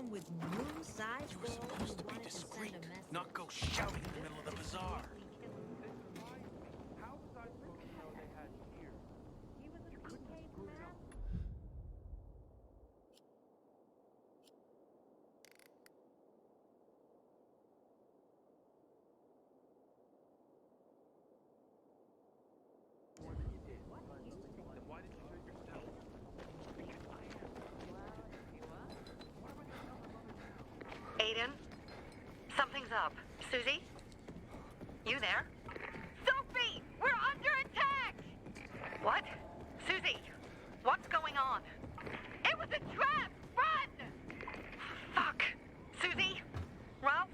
someone with moon-sized You were goals supposed to who be wanted to send discreet, a message. not go shouting in the middle of the bazaar. How was I supposed to know they had here? He was a suitcase man. More than you did. Then why did you do it yourself? Aidan, something's up. Susie? You there? Sophie! We're under attack! What? Susie, what's going on? It was a trap! Run! Fuck. Susie? Ralph?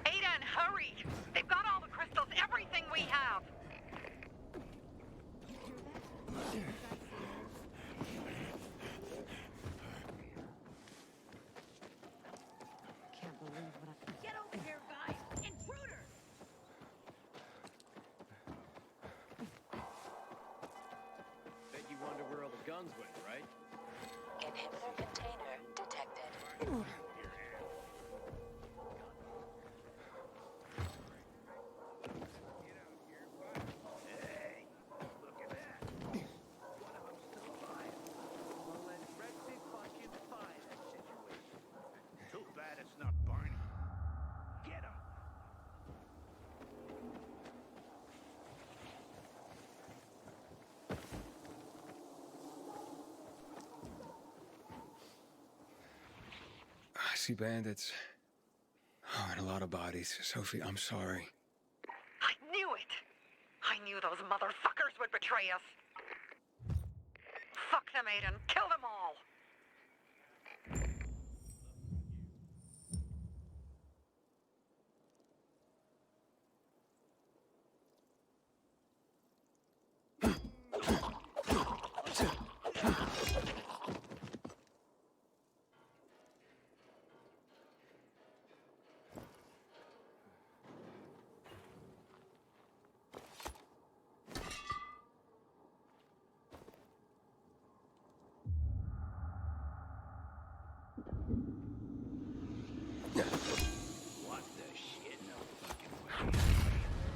Aidan, hurry! They've got all the crystals, everything we have! Can't believe what I... Get over here, guys! Intruder! Bet you wonder where all the guns went, right? Inhibitor container detected. Hey, look at that. One of them's still alive. Well, let's rectify that situation. Too bad it's not Barney. Get him. I see bandits. Oh, and a lot of bodies. Sophie, I'm sorry. I knew it! I knew those motherfuckers would betray us. Fuck them, Aidan. Kill them all! What the shit? No fucking way.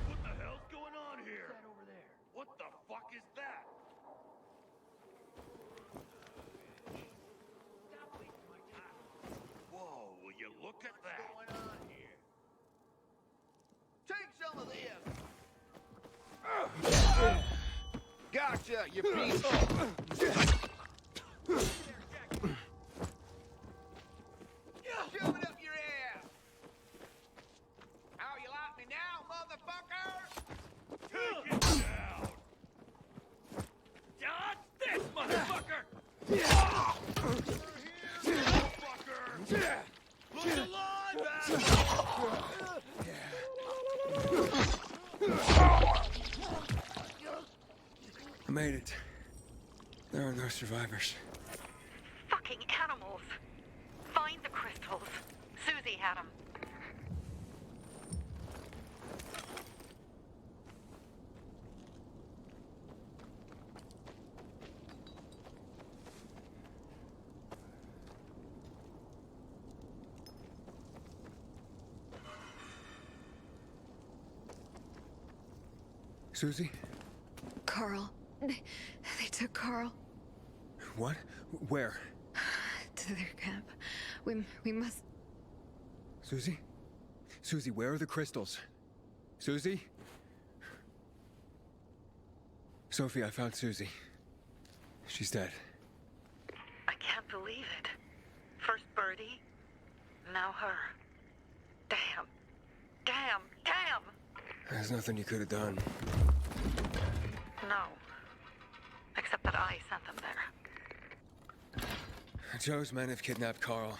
What the hell's going on here? What's that over there? What the fuck is that? Stop wasting my time. Whoa, will you look at that? What's going on here? Take some of this. Gotcha, you piece. Shove it up your ass. How you like me now, motherfucker? Take it down! Dodge this, motherfucker! Motherfucker! Look alive, asshole! I made it. There are no survivors. Fucking animals! Find the crystals. Susie had them. Susie? Carl. They took Carl What? Where? to their camp. We must... Susie? Susie, where are the crystals? Susie? Sophie, I found Susie. She's dead. I can't believe it. First Birdie, now her. Damn. Damn. Damn! There's nothing you could have done. No. Except that I sent them there. Joe's men have kidnapped Carl.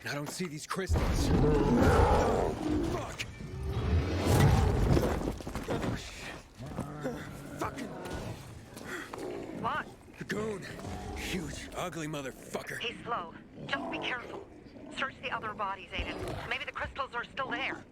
And I don't see these crystals. Fuck! Oh, shit. Fucking... What? The goon. Huge, ugly motherfucker. He's slow. Just be careful. Search the other bodies, Aidan. Maybe the crystals are still there.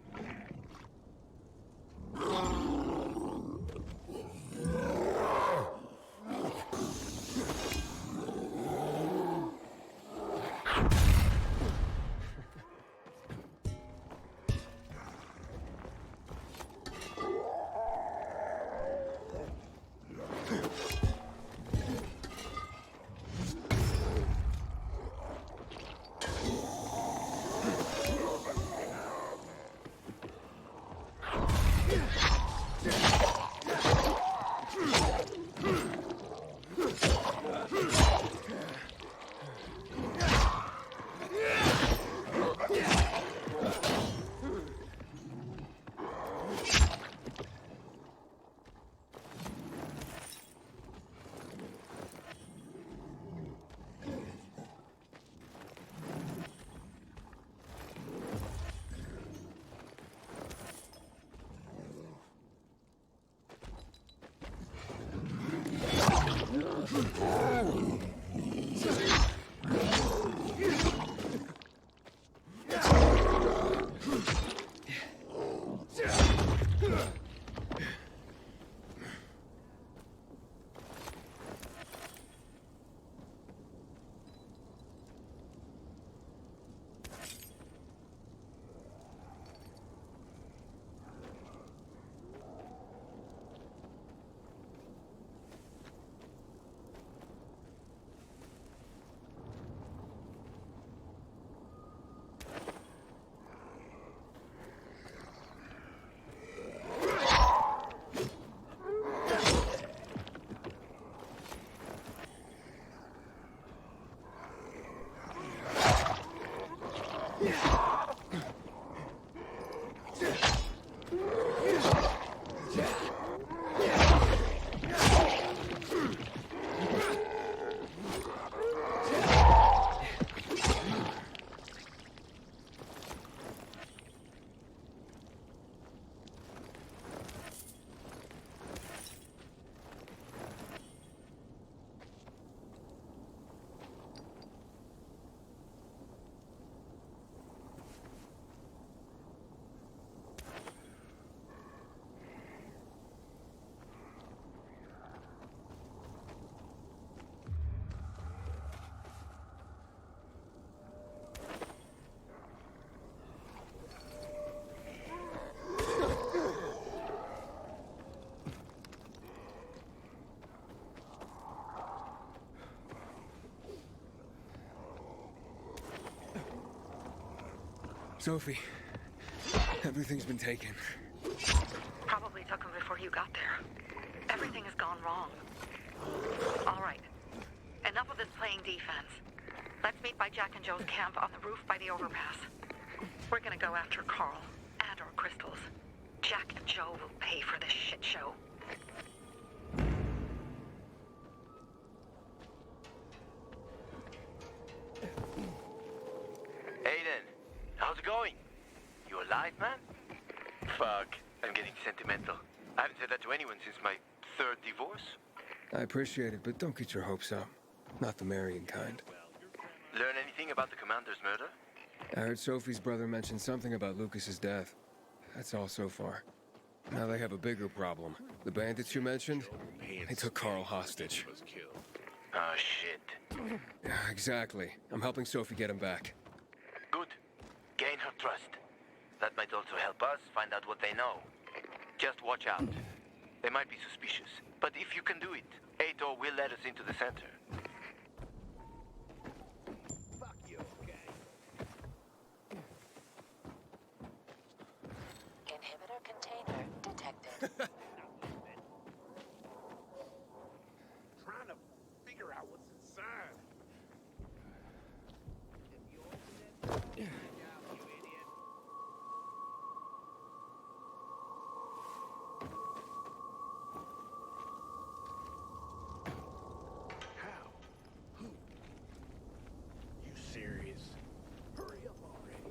Sophie, everything's been taken. Probably took him before you got there. Everything has gone wrong. All right. Enough of this playing defense. Let's meet by Jack and Joe's camp on the roof by the overpass. We're gonna go after Carl and our crystals. Jack and Joe will pay for this shit show. Aiden, how's it going? You alive, man? Fuck, I'm getting sentimental. I haven't said that to anyone since my third divorce. I appreciate it, but don't get your hopes up. Not the marrying kind. Learn anything about the commander's murder? I heard Sophie's brother mention something about Lucas's death. That's all so far. Now they have a bigger problem. The bandits you mentioned, they took Carl hostage. Oh, shit. Yeah, exactly. I'm helping Sophie get him back. Good. Gain her trust. That might also help us find out what they know. Just watch out. They might be suspicious, but if you can do it, Aitor will let us into the center. Fuck you, okay? Inhibitor container detected. Trying to figure out what's inside. If you open it, you idiot. How? Who? You serious? Hurry up already.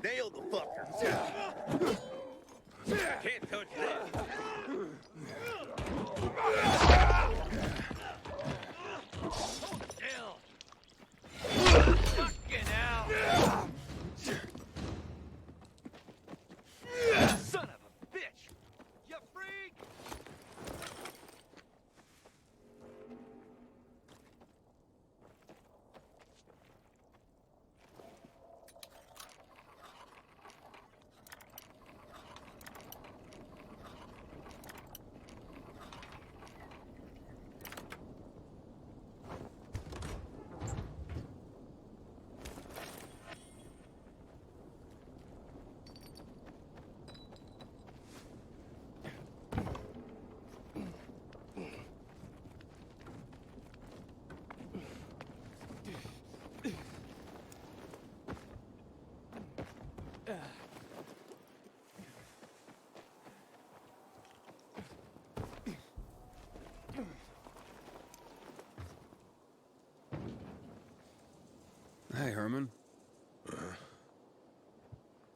Nailed the fucker. Can't touch that. Fucking hell. Son of a bitch. You freak.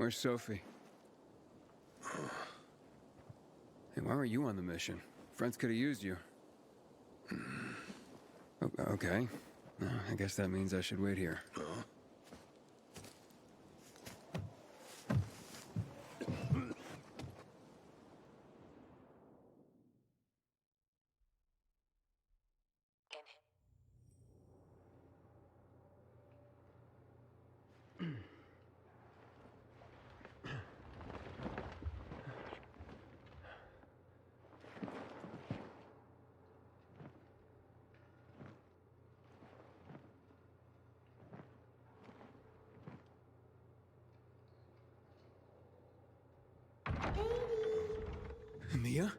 Where's Sophie? Hey, why weren't you on the mission? Friends could have used you. Okay. I guess that means I should wait here. Mia?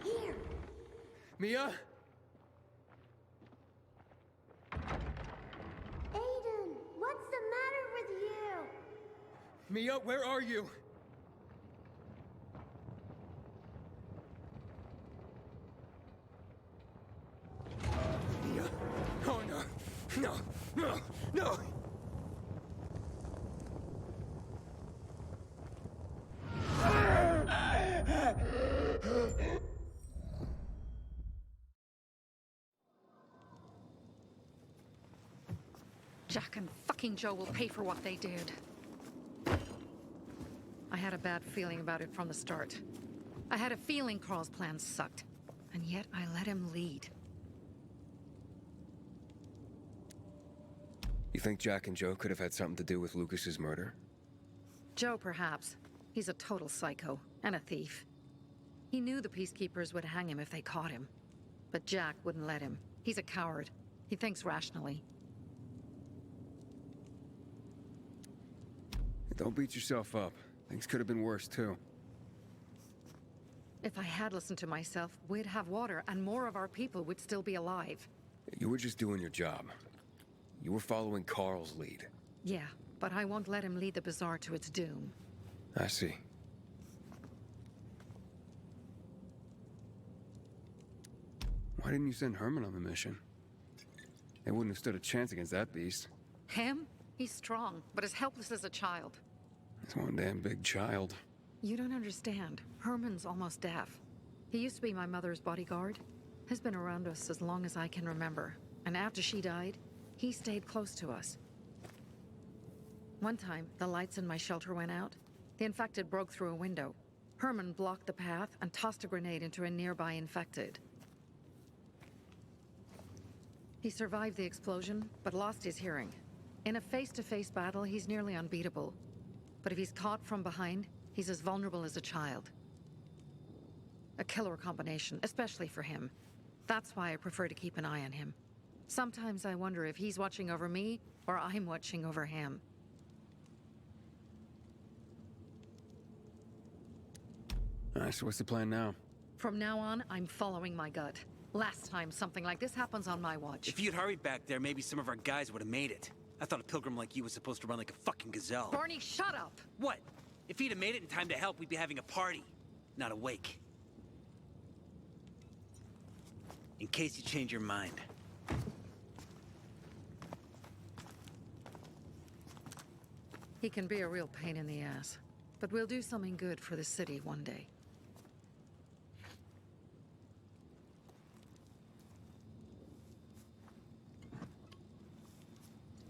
Here. Mia? Aiden, what's the matter with you? Mia, where are you? Mia? Oh no! No! No! No! Jack and fucking Joe will pay for what they did. I had a bad feeling about it from the start. I had a feeling Carl's plan sucked, and yet I let him lead. You think Jack and Joe could have had something to do with Lucas's murder? Joe, perhaps. He's a total psycho, and a thief. He knew the Peacekeepers would hang him if they caught him. But Jack wouldn't let him. He's a coward. He thinks rationally. Don't beat yourself up. Things could have been worse, too. If I had listened to myself, we'd have water, and more of our people would still be alive. You were just doing your job. You were following Carl's lead. Yeah, but I won't let him lead the Bazaar to its doom. I see. Why didn't you send Herman on the mission? They wouldn't have stood a chance against that beast. Him? He's strong, but as helpless as a child. He's one damn big child. You don't understand. Herman's almost deaf. He used to be my mother's bodyguard. He's been around us as long as I can remember. And after she died, he stayed close to us. One time, the lights in my shelter went out. The infected broke through a window. Herman blocked the path and tossed a grenade into a nearby infected. He survived the explosion, but lost his hearing. In a face-to-face battle, he's nearly unbeatable. But if he's caught from behind, he's as vulnerable as a child. A killer combination, especially for him. That's why I prefer to keep an eye on him. Sometimes I wonder if he's watching over me, or I'm watching over him. Alright, so what's the plan now? From now on, I'm following my gut. Last time something like this happens on my watch. If you'd hurried back there, maybe some of our guys would have made it. I thought a pilgrim like you was supposed to run like a fucking gazelle. Barney, shut up! What? If he'd have made it in time to help, we'd be having a party, not a wake. In case you change your mind. He can be a real pain in the ass. But we'll do something good for the city one day.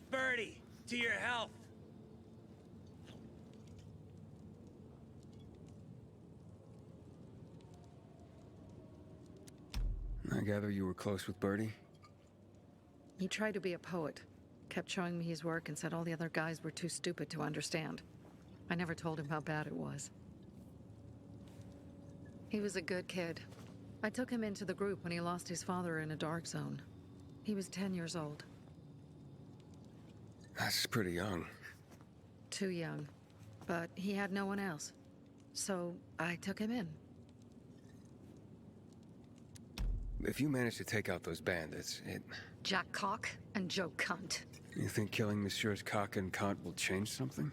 Birdie, to your health. I gather you were close with Birdie? He tried to be a poet. Kept showing me his work and said all the other guys were too stupid to understand. I never told him how bad it was. He was a good kid. I took him into the group when he lost his father in a dark zone. He was 10 years old. That's pretty young. Too young. But he had no one else. So I took him in. If you manage to take out those bandits, Jack Cock and Joe Cunt. You think killing Messieurs Cock and Cunt will change something?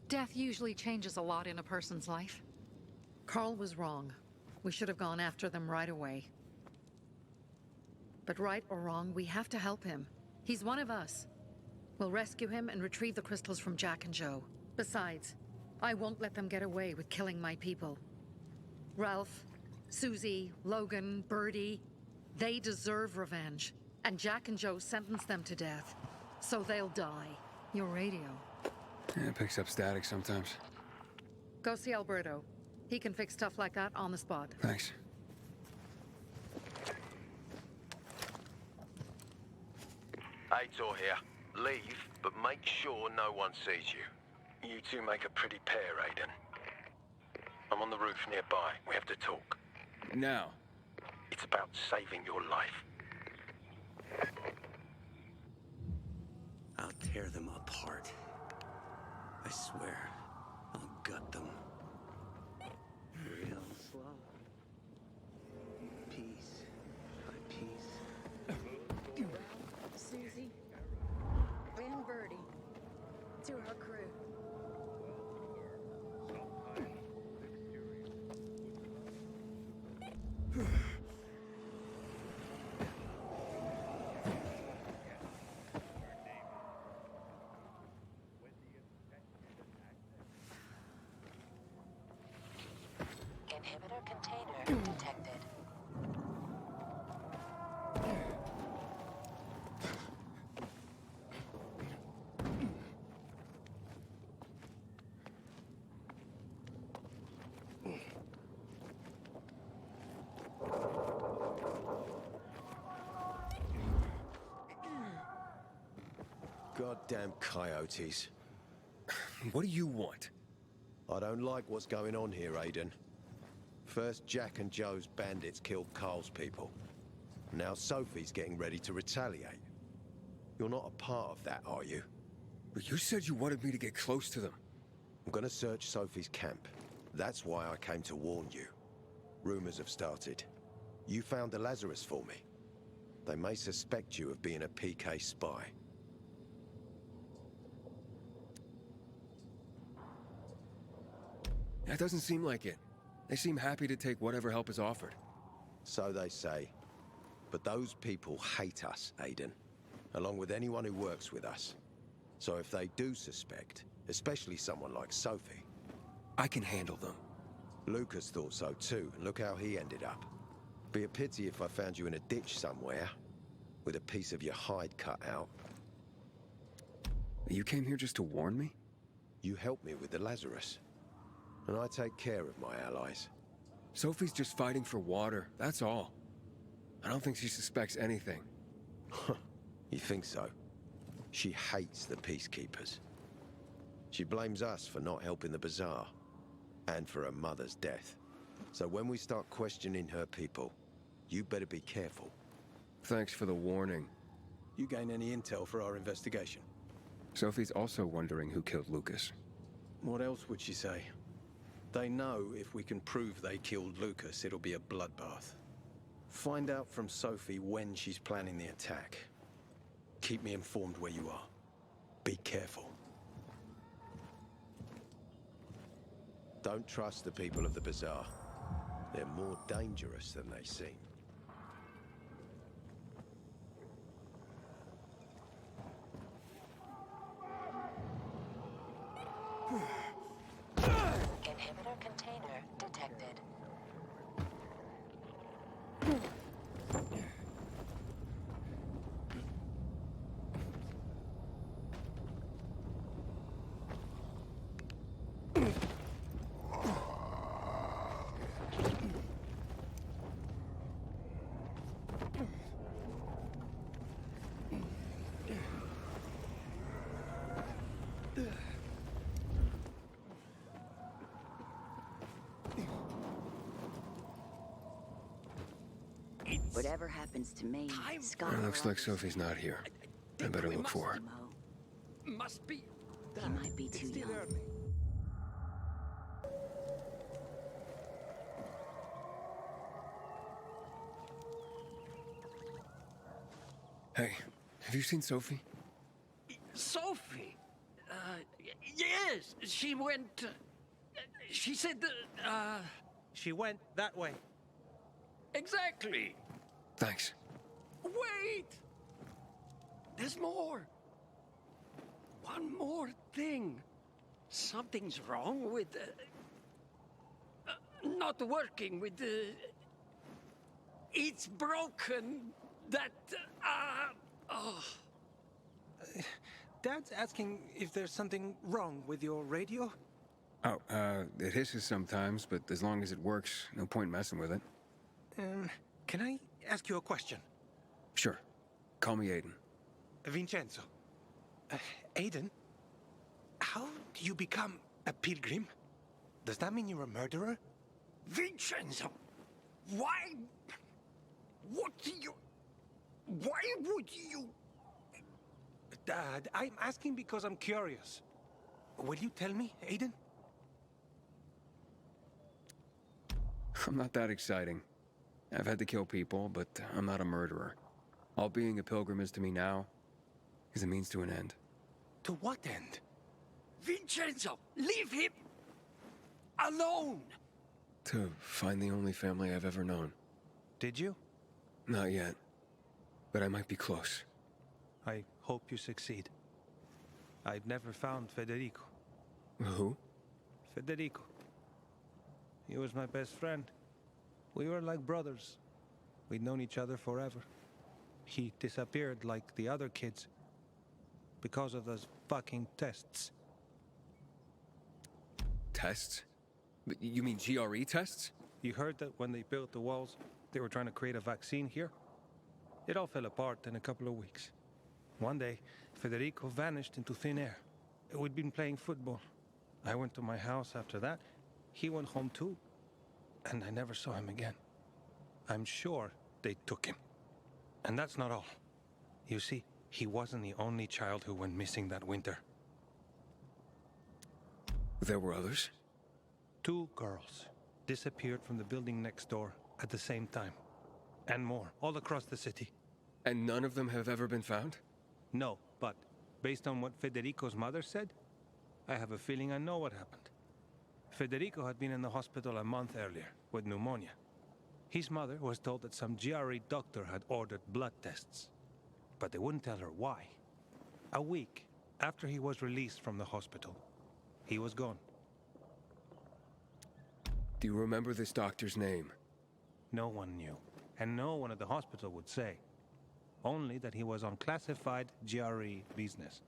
Death usually changes a lot in a person's life. Carl was wrong. We should have gone after them right away. But right or wrong, we have to help him. He's one of us. We'll rescue him and retrieve the crystals from Jack and Joe. Besides, I won't let them get away with killing my people. Ralph, Susie, Logan, Birdie, they deserve revenge. And Jack and Joe sentenced them to death. So they'll die. Your radio. Yeah, it picks up static sometimes. Go see Alberto. He can fix stuff like that on the spot. Thanks. Aitor here. Leave, but make sure no one sees you. You two make a pretty pair, Aidan. I'm on the roof nearby. We have to talk. Now. It's about saving your life. I'll tear them apart. I swear, I'll gut them. Real slow. Piece by piece. Susie and Birdie to our crew. Inhibitor container detected. Goddamn coyotes. What do you want? I don't like what's going on here, Aidan. First, Jack and Joe's bandits killed Carl's people. Now Sophie's getting ready to retaliate. You're not a part of that, are you? But you said you wanted me to get close to them. I'm gonna search Sophie's camp. That's why I came to warn you. Rumors have started. You found the Lazarus for me. They may suspect you of being a PK spy. That doesn't seem like it. They seem happy to take whatever help is offered. So they say. But those people hate us, Aidan. Along with anyone who works with us. So if they do suspect, especially someone like Sophie... I can handle them. Lucas thought so too, and look how he ended up. Be a pity if I found you in a ditch somewhere, with a piece of your hide cut out. You came here just to warn me? You helped me with the Lazarus. And I take care of my allies. Sophie's just fighting for water, that's all. I don't think she suspects anything. You think so? She hates the peacekeepers. She blames us for not helping the bazaar, and for her mother's death. So when we start questioning her people, you better be careful. Thanks for the warning. You gain any intel for our investigation? Sophie's also wondering who killed Lucas. What else would she say? They know if we can prove they killed Lucas, it'll be a bloodbath. Find out from Sophie when she's planning the attack. Keep me informed where you are. Be careful. Don't trust the people of the bazaar. They're more dangerous than they seem. Inhibitor container detected. Whatever happens to me, Scott. It looks like Sophie's not here. I better look for her. Must be. He might be too young. Hey, have you seen Sophie? Sophie? Yes, she went... she said She went that way. Exactly. Thanks. Wait! There's more. One more thing. Something's wrong with not working with the. It's broken. That. Oh. Dad's asking if there's something wrong with your radio? Oh, it hisses sometimes, but as long as it works, no point messing with it. Can I ask you a question? Sure. Call me Aiden. Vincenzo. Aiden? How do you become a pilgrim? Does that mean you're a murderer? Vincenzo! Why? What do you. Why would you. Dad, I'm asking because I'm curious. Will you tell me, Aiden? I'm not that exciting. I've had to kill people, but I'm not a murderer. All being a pilgrim is to me now is a means to an end. To what end? Vincenzo! Leave him alone! To find the only family I've ever known. Did you? Not yet. But I might be close. I hope you succeed. I've never found Federico. Who? Federico. He was my best friend. We were like brothers. We'd known each other forever. He disappeared like the other kids. Because of those fucking tests. Tests? You mean GRE tests? You heard that when they built the walls, they were trying to create a vaccine here? It all fell apart in a couple of weeks. One day, Federico vanished into thin air. We'd been playing football. I went to my house after that. He went home too. And I never saw him again. I'm sure they took him. And that's not all. You see, he wasn't the only child who went missing that winter. There were others? 2 girls disappeared from the building next door at the same time. And more, all across the city. And none of them have ever been found? No, but based on what Federico's mother said, I have a feeling I know what happened. Federico had been in the hospital a month earlier with pneumonia. His mother was told that some GRE doctor had ordered blood tests, but they wouldn't tell her why. A week after he was released from the hospital, he was gone. Do you remember this doctor's name? No one knew, and no one at the hospital would say. Only that he was on classified GRE business.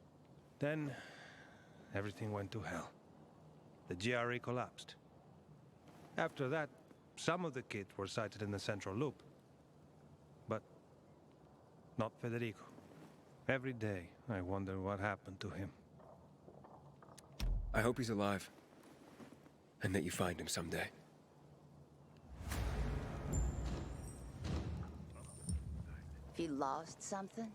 Then, everything went to hell. The GRE collapsed. After that, some of the kids were sighted in the central loop. But not Federico. Every day, I wonder what happened to him. I hope he's alive. And that you find him someday. If you lost something,